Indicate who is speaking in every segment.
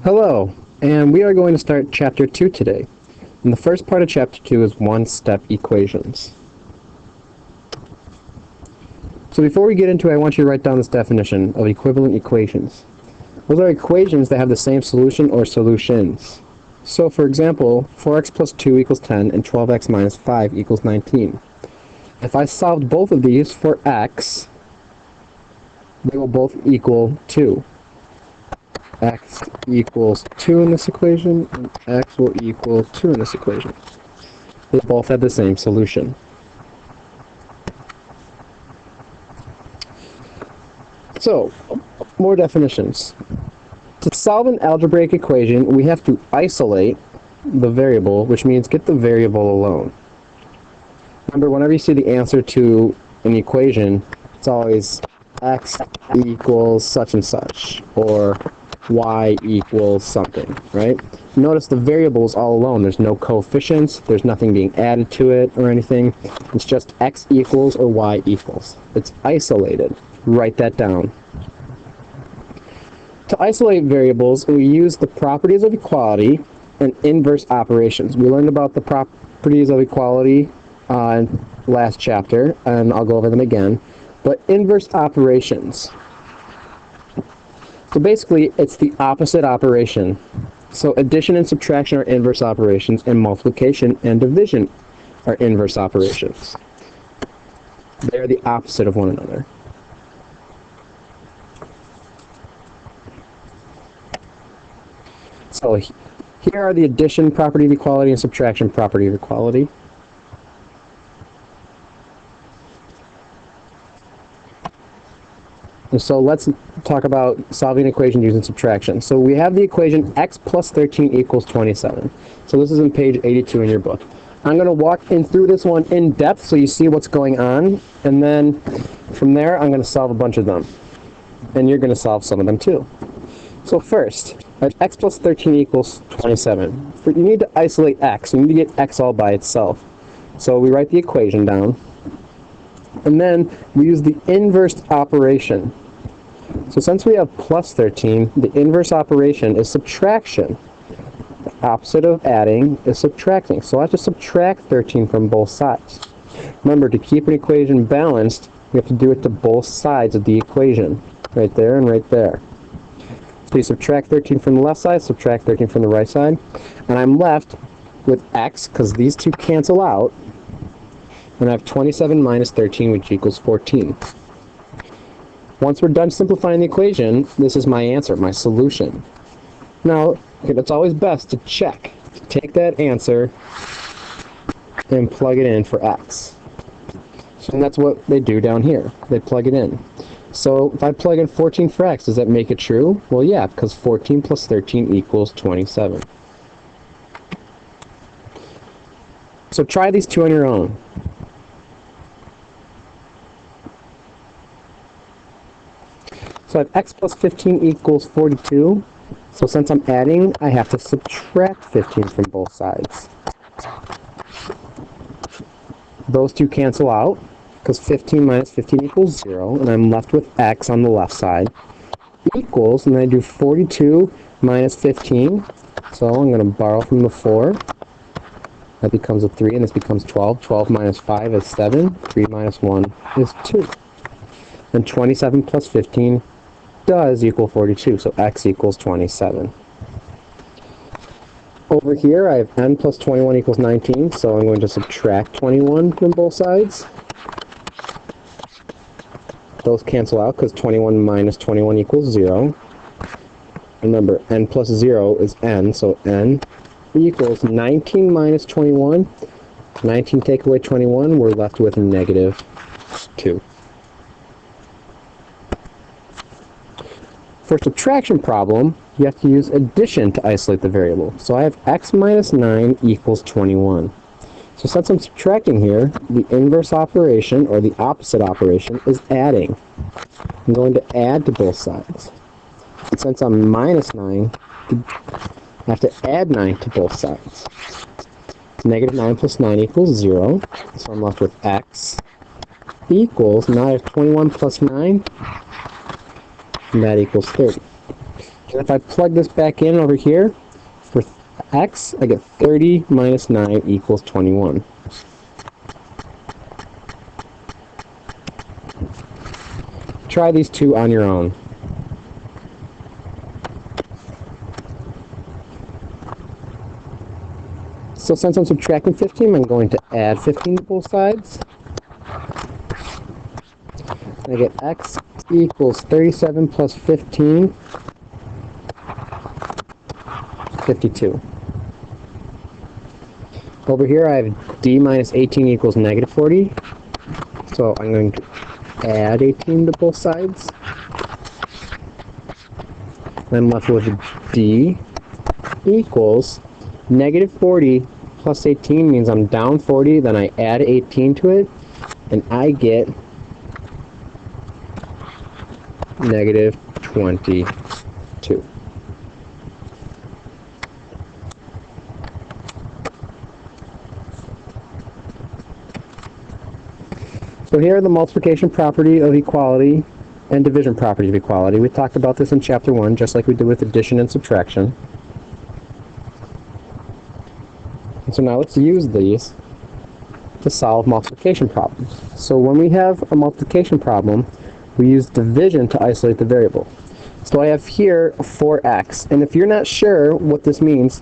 Speaker 1: Hello, and we are going to start Chapter 2 today. And the first part of Chapter 2 is one-step equations. So before we get into it, I want you to write down this definition of equivalent equations. Those are equations that have the same solution or solutions. So for example, 4x plus 2 equals 10 and 12x minus 5 equals 19. If I solved both of these for x, they will both equal 2. X equals 2 in this equation, and x will equal 2 in this equation. They both have the same solution. So, more definitions. To solve an algebraic equation, we have to isolate the variable, which means get the variable alone. Remember, whenever you see the answer to an equation, it's always x equals such and such, or y equals something, right? Notice the variable is all alone. There's no coefficients, there's nothing being added to it or anything. It's just x equals or y equals. It's isolated. Write that down. To isolate variables, we use the properties of equality and inverse operations. We learned about the properties of equality in last chapter, and I'll go over them again. But inverse operations. So basically, it's the opposite operation. So addition and subtraction are inverse operations, and multiplication and division are inverse operations. They're the opposite of one another. So here are the addition property of equality and subtraction property of equality. And so let's talk about solving equations using subtraction. So we have the equation x plus 13 equals 27. So this is on page 82 in your book. I'm going to walk through this one in depth so you see what's going on. And then from there, I'm going to solve a bunch of them. And you're going to solve some of them too. So first, x plus 13 equals 27. You need to isolate x. You need to get x all by itself. So we write the equation down. And then we use the inverse operation. So since we have plus 13, the inverse operation is subtraction. The opposite of adding is subtracting. So I have to subtract 13 from both sides. Remember, to keep an equation balanced, we have to do it to both sides of the equation. Right there and right there. So you subtract 13 from the left side, subtract 13 from the right side. And I'm left with x, because these two cancel out. And I have 27 minus 13, which equals 14. Once we're done simplifying the equation, this is my answer, my solution. Now, it's always best to check, to take that answer and plug it in for x. And that's what they do down here. They plug it in. So if I plug in 14 for x, does that make it true? Well, yeah, because 14 plus 13 equals 27. So try these two on your own. So I have x plus 15 equals 42. So since I'm adding, I have to subtract 15 from both sides. Those two cancel out, because 15 minus 15 equals 0, and I'm left with x on the left side, equals, and then I do 42 minus 15, so I'm going to borrow from the 4. That becomes a 3, and this becomes 12. 12 minus 5 is 7. 3 minus 1 is 2. And 27 plus 15 does equal 42, so x equals 27. Over here, I have n plus 21 equals 19, so I'm going to subtract 21 from both sides. Those cancel out because 21 minus 21 equals 0. Remember, n plus 0 is n, so n equals 19 minus 21. 19 take away 21, we're left with negative 2. For subtraction problem, you have to use addition to isolate the variable. So I have x minus 9 equals 21. So since I'm subtracting here, the inverse operation, or the opposite operation, is adding. I'm going to add to both sides. And since I'm minus 9, I have to add 9 to both sides. Negative 9 plus 9 equals 0. So I'm left with x equals, now I have 21 plus 9, and that equals 30. And if I plug this back in over here, for x, I get 30 minus 9 equals 21. Try these two on your own. So since I'm subtracting 15, I'm going to add 15 to both sides. I get x equals 37 plus 15, 52. Over here I have d minus 18 equals negative 40. So I'm going to add 18 to both sides. I'm left with d equals negative 40 plus 18 means I'm down 40, then I add 18 to it, and I get negative 22. So here are the multiplication property of equality and division property of equality. We talked about this in chapter 1, just like we did with addition and subtraction. And so now let's use these to solve multiplication problems. So when we have a multiplication problem, we use division to isolate the variable. So I have here 4x, and if you're not sure what this means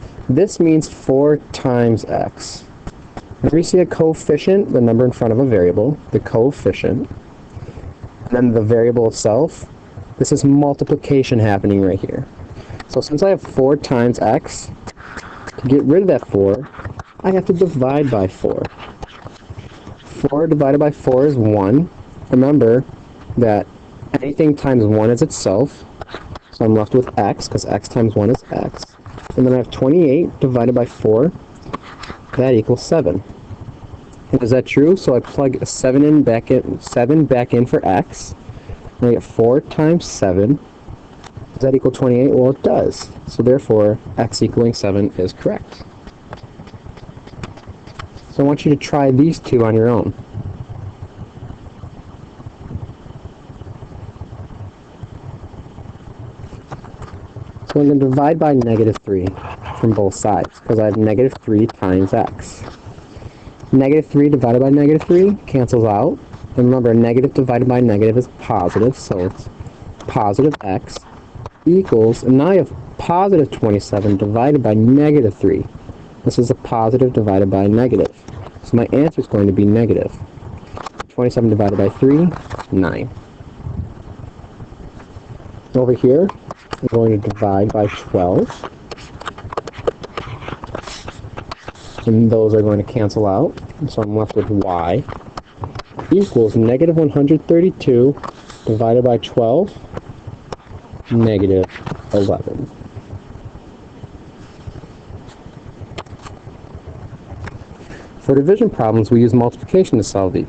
Speaker 1: 4 times x. Whenever you see a coefficient, the number in front of a variable, the coefficient, and then the variable itself, this is multiplication happening right here. So since I have 4 times x, to get rid of that 4, I have to divide by 4. 4 divided by 4 is 1. Remember that anything times 1 is itself, so I'm left with x, because x times 1 is x. And then I have 28 divided by 4, that equals 7. And is that true? So I plug 7 back in for x, and I get 4 times 7. Does that equal 28? Well, it does. So therefore, x equaling 7 is correct. So I want you to try these two on your own. So I'm going to divide by negative 3 from both sides, because I have negative 3 times x. Negative 3 divided by negative 3 cancels out. And remember, negative divided by negative is positive, so it's positive x equals, and now I have positive 27 divided by negative 3. This is a positive divided by negative. So my answer is going to be negative. 27 divided by 3, 9. Over here, I'm going to divide by 12. And those are going to cancel out. So I'm left with y equals negative 132 divided by 12, negative 11. For division problems, we use multiplication to solve the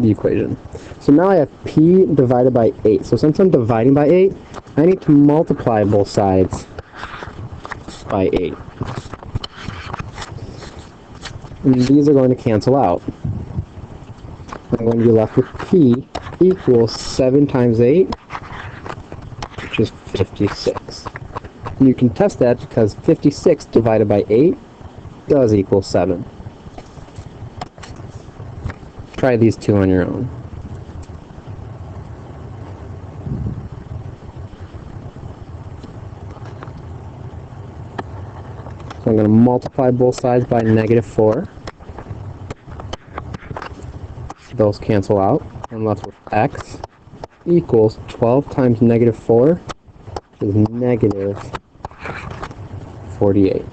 Speaker 1: equation. So now I have p divided by 8. So since I'm dividing by 8, I need to multiply both sides by 8. And these are going to cancel out. I'm going to be left with p equals 7 times 8, which is 56. And you can test that because 56 divided by 8 does equal 7. Try these two on your own. So I'm going to multiply both sides by negative 4. Those cancel out. I'm left with x equals 12 times negative 4, which is negative 48.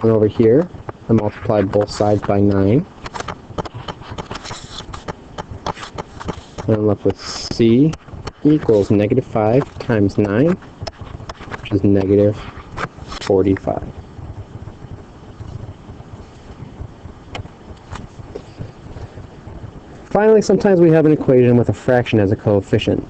Speaker 1: And over here, I multiply both sides by 9. And I'm left with c equals negative 5 times 9, which is negative 45. Finally, sometimes we have an equation with a fraction as a coefficient.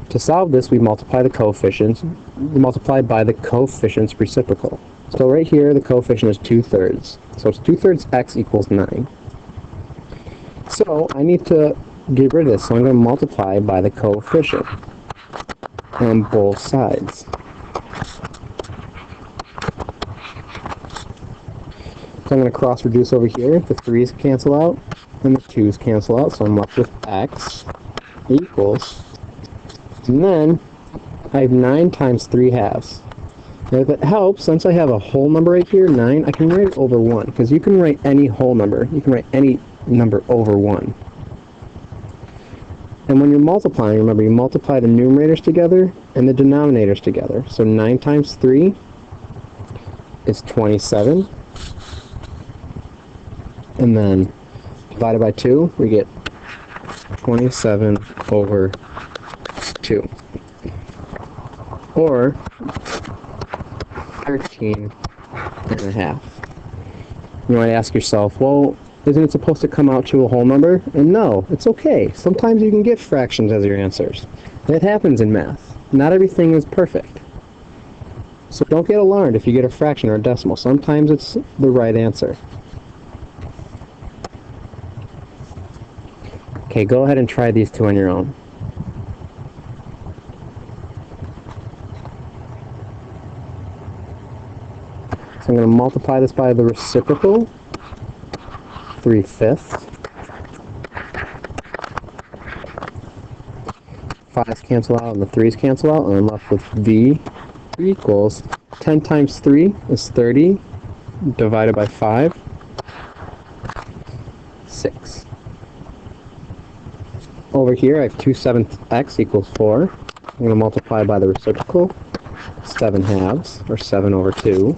Speaker 1: To solve this, we multiply the coefficients, multiply by the coefficient's reciprocal. So right here, the coefficient is 2/3. So it's 2/3 x equals 9. So I need to get rid of this, so I'm going to multiply by the coefficient. on both sides. So I'm going to cross reduce over here. The 3's cancel out and the 2's cancel out. So I'm left with x equals, and then I have 9 times 3 halves. Now if it helps, since I have a whole number right here, 9, I can write it over 1, because you can write any whole number. You can write any number over 1. And when you're multiplying, remember, you multiply the numerators together and the denominators together. So 9 times 3 is 27. And then divided by 2, we get 27 over 2. Or 13 and a half. You might ask yourself, well, isn't it supposed to come out to a whole number? And no, it's okay. Sometimes you can get fractions as your answers. That happens in math. Not everything is perfect. So don't get alarmed if you get a fraction or a decimal. Sometimes it's the right answer. Okay, go ahead and try these two on your own. So I'm going to multiply this by the reciprocal, 3/5. 5's cancel out and the 3's cancel out, and I'm left with v equals 10 times 3 is 30, divided by 5, 6. Over here I have 2/7 x equals 4. I'm going to multiply by the reciprocal, 7 halves, or 7 over 2.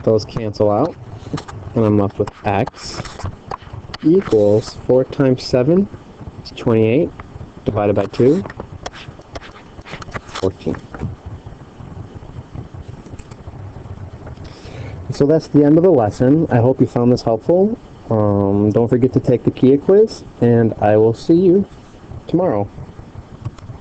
Speaker 1: Those cancel out, and I'm left with x equals 4 times 7 is 28, divided by 2, 14. So that's the end of the lesson. I hope you found this helpful. Don't forget to take the KIA quiz, and I will see you tomorrow.